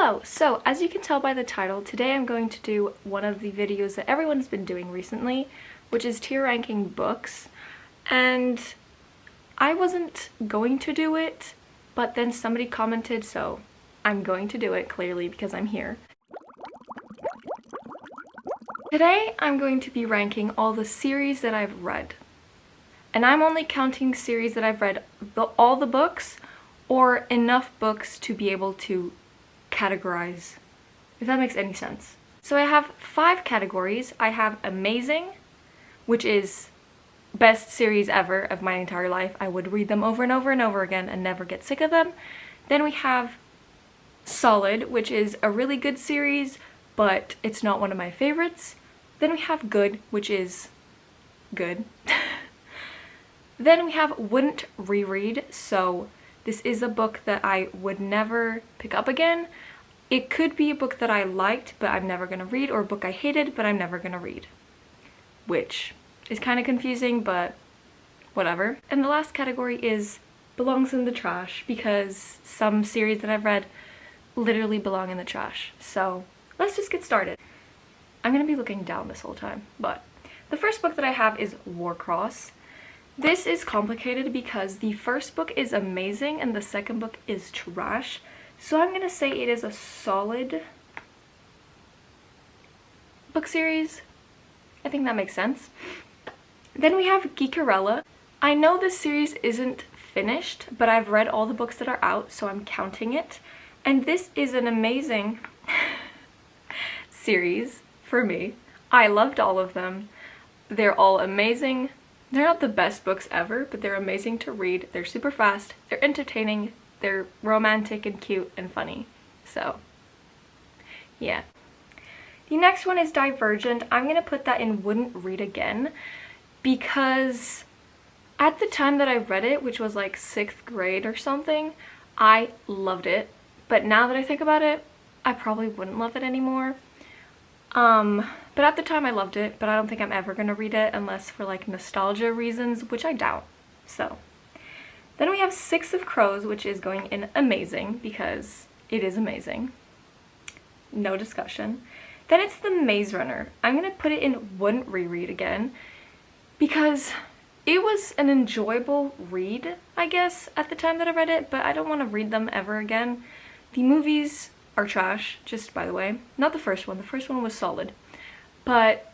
Hello! So, as you can tell by the title, today I'm going to do one of the videos that everyone's been doing recently, which is tier ranking books. And I wasn't going to do it, but then somebody commented, so I'm going to do it, clearly, because I'm here. Today, I'm going to be ranking all the series that I've read. And I'm only counting series that I've read all the books, or enough books to be able to categorize, if that makes any sense. So I have 5 categories. I have amazing, which is best series ever of my entire life. I would read them over and over and over again and never get sick of them. Then we have solid, which is a really good series, but it's not one of my favorites. Then we have good, which is good. Then we have wouldn't reread, so this is a book that I would never pick up again. It could be a book that I liked, but I'm never gonna read, or a book I hated, but I'm never gonna read. Which is kind of confusing, but whatever. And the last category is belongs in the trash, because some series that I've read literally belong in the trash. So let's just get started. I'm gonna be looking down this whole time, but the first book that I have is Warcross. This is complicated because the first book is amazing and the second book is trash. So I'm gonna say it is a solid book series. I think that makes sense. Then we have Geekerella. I know this series isn't finished, but I've read all the books that are out, so I'm counting it. And this is an amazing series for me. I loved all of them. They're all amazing. They're not the best books ever, but they're amazing to read. They're super fast, they're entertaining, they're romantic and cute and funny. So, yeah. The next one is Divergent. I'm gonna put that in wouldn't read again because at the time that I read it, which was like 6th grade or something, I loved it. But now that I think about it, I probably wouldn't love it anymore. But at the time I loved it, but I don't think I'm ever gonna read it unless for like nostalgia reasons, which I doubt. So then we have Six of Crows, which is going in amazing because it is amazing. No discussion. Then it's The Maze Runner. I'm gonna put it in wouldn't reread again because it was an enjoyable read, I guess, at the time that I read it, but I don't want to read them ever again. The movies are trash, just by the way. Not the first one. The first one was solid. But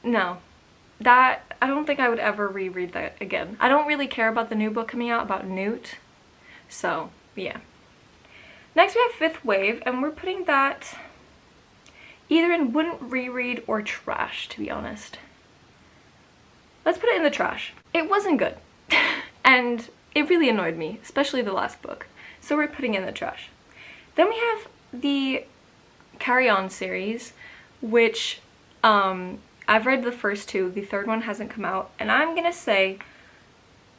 no, I don't think I would ever reread that again. I don't really care about the new book coming out about Newt. So, yeah. Next we have Fifth Wave, and we're putting that either in wouldn't reread or trash, to be honest. Let's put it in the trash. It wasn't good. And it really annoyed me, especially the last book. So we're putting it in the trash. Then we have the Carry On series, which I've read the first 2. The third one hasn't come out, and I'm gonna say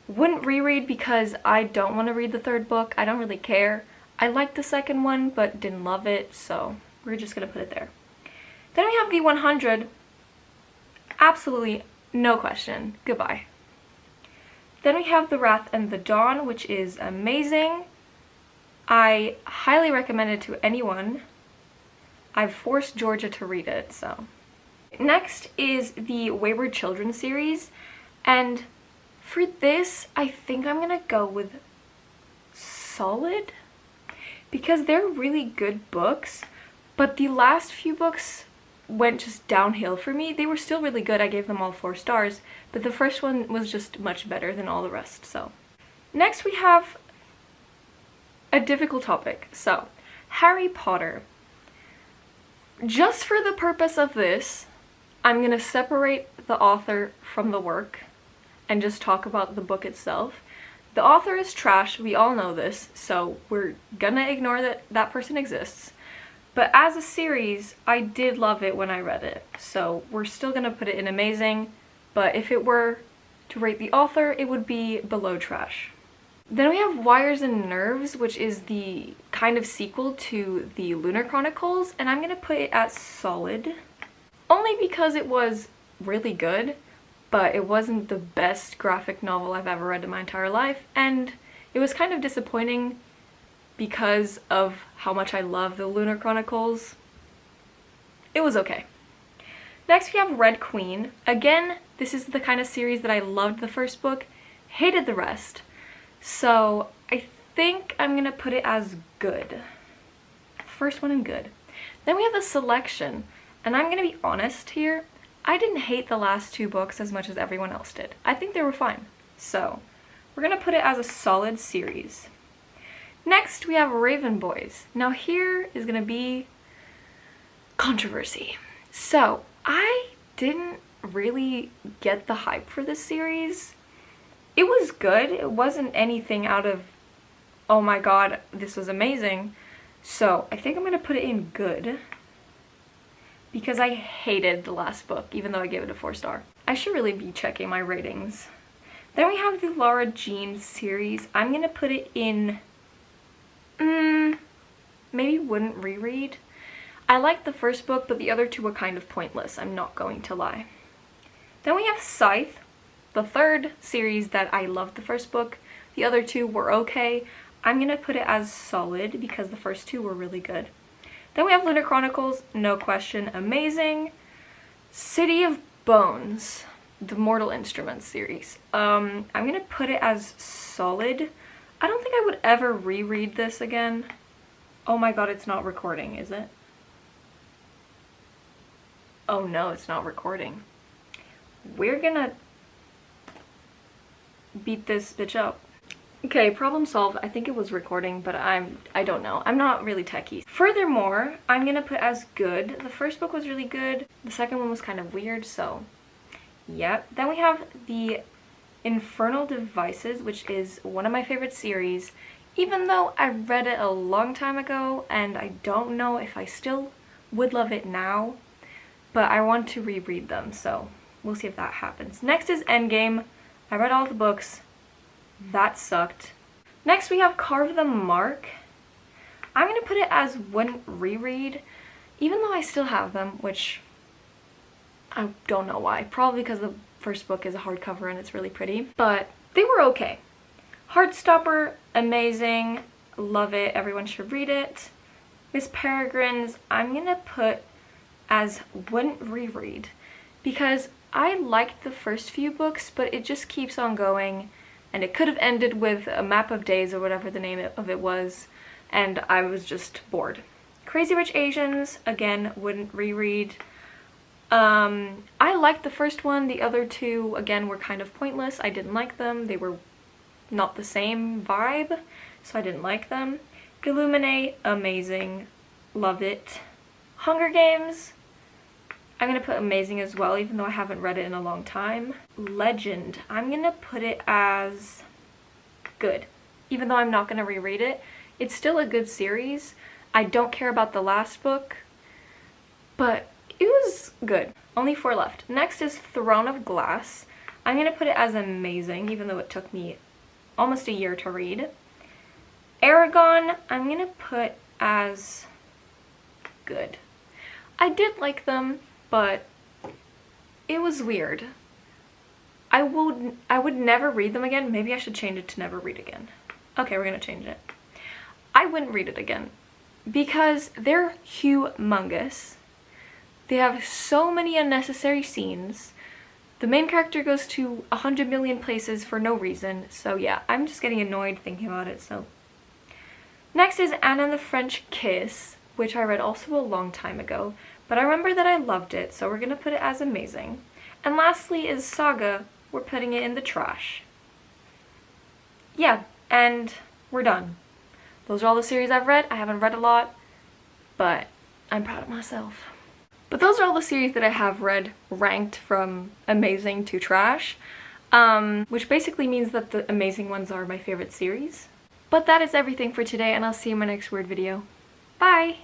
wouldn't reread because I don't want to read the third book. I don't really care. I liked the second one, but didn't love it, so we're just gonna put it there. Then we have the 100. Absolutely no question. Goodbye. Then we have The Wrath and the Dawn, which is amazing. I highly recommend it to anyone. I've forced Georgia to read it, so. Next is the Wayward Children series, and for this, I think I'm gonna go with solid because they're really good books, but the last few books went just downhill for me. They were still really good. I gave them all 4 stars, but the first one was just much better than all the rest, so. Next we have a difficult topic. So, Harry Potter. Just for the purpose of this, I'm gonna separate the author from the work and just talk about the book itself. The author is trash, we all know this, so we're gonna ignore that that person exists. But as a series, I did love it when I read it, so we're still gonna put it in amazing, but if it were to rate the author, it would be below trash. Then we have Wires and Nerves, which is the kind of sequel to the Lunar Chronicles, and I'm gonna put it at solid. Only because it was really good, but it wasn't the best graphic novel I've ever read in my entire life, and it was kind of disappointing because of how much I love the Lunar Chronicles. It was okay. Next we have Red Queen. Again, this is the kind of series that I loved the first book, hated the rest. So I think I'm gonna put it as good. First one in good. Then we have The Selection, and I'm gonna be honest here, I didn't hate the last 2 books as much as everyone else did. I think they were fine. So we're gonna put it as a solid series. Next we have Raven Boys. Now here is gonna be controversy. So I didn't really get the hype for this series. It was good. It wasn't anything out of, oh my god, this was amazing. So I think I'm gonna put it in good because I hated the last book, even though I gave it a 4-star. I should really be checking my ratings. Then we have the Lara Jean series. I'm gonna put it in, maybe wouldn't reread. I liked the first book, but the other 2 were kind of pointless, I'm not going to lie. Then we have Scythe, the 3rd series that I loved the first book. The other 2 were okay. I'm gonna put it as solid because the first 2 were really good. Then we have Lunar Chronicles, no question, amazing. City of Bones, the Mortal Instruments series. I'm gonna put it as solid. I don't think I would ever reread this again. Oh my god, it's not recording, is it? Oh no, it's not recording. We're gonna beat this bitch up. Okay, problem solved. I think it was recording, but I don't know. I'm not really techie. Furthermore, I'm gonna put as good. The first book was really good. The second one was kind of weird, so yeah. Then we have the Infernal Devices, which is one of my favorite series, even though I read it a long time ago and I don't know if I still would love it now, but I want to reread them, so we'll see if that happens. Next is Endgame. I read all the books. That sucked. Next we have Carve the Mark. I'm gonna put it as wouldn't reread, even though I still have them, which I don't know why. Probably because the first book is a hardcover and it's really pretty, but they were okay. Heartstopper, amazing, love it, everyone should read it. Miss Peregrine's, I'm gonna put as wouldn't reread because I liked the first few books, but it just keeps on going. And it could have ended with a Map of Days or whatever the name of it was, and I was just bored. Crazy Rich Asians, again, wouldn't reread. I liked the first one. The other 2, again, were kind of pointless. I didn't like them. They were not the same vibe, so I didn't like them. Illuminate, amazing. Love it. Hunger Games, I'm gonna put amazing as well, even though I haven't read it in a long time. Legend, I'm gonna put it as good. Even though I'm not gonna reread it, it's still a good series. I don't care about the last book, but it was good. Only 4 left. Next is Throne of Glass. I'm gonna put it as amazing, even though it took me almost a year to read. Aragon, I'm gonna put as good. I did like them, but it was weird. I would never read them again. Maybe I should change it to never read again. Okay, we're gonna change it. I wouldn't read it again because they're humongous. They have so many unnecessary scenes. The main character goes to 100 million places for no reason. So yeah, I'm just getting annoyed thinking about it. So next is Anne and the French Kiss, which I read also a long time ago, but I remember that I loved it, so we're gonna put it as amazing. And lastly is Saga. We're putting it in the trash. Yeah, and we're done. Those are all the series I've read. I haven't read a lot, but I'm proud of myself. But those are all the series that I have read ranked from amazing to trash, which basically means that the amazing ones are my favorite series. But that is everything for today, and I'll see you in my next weird video. Bye!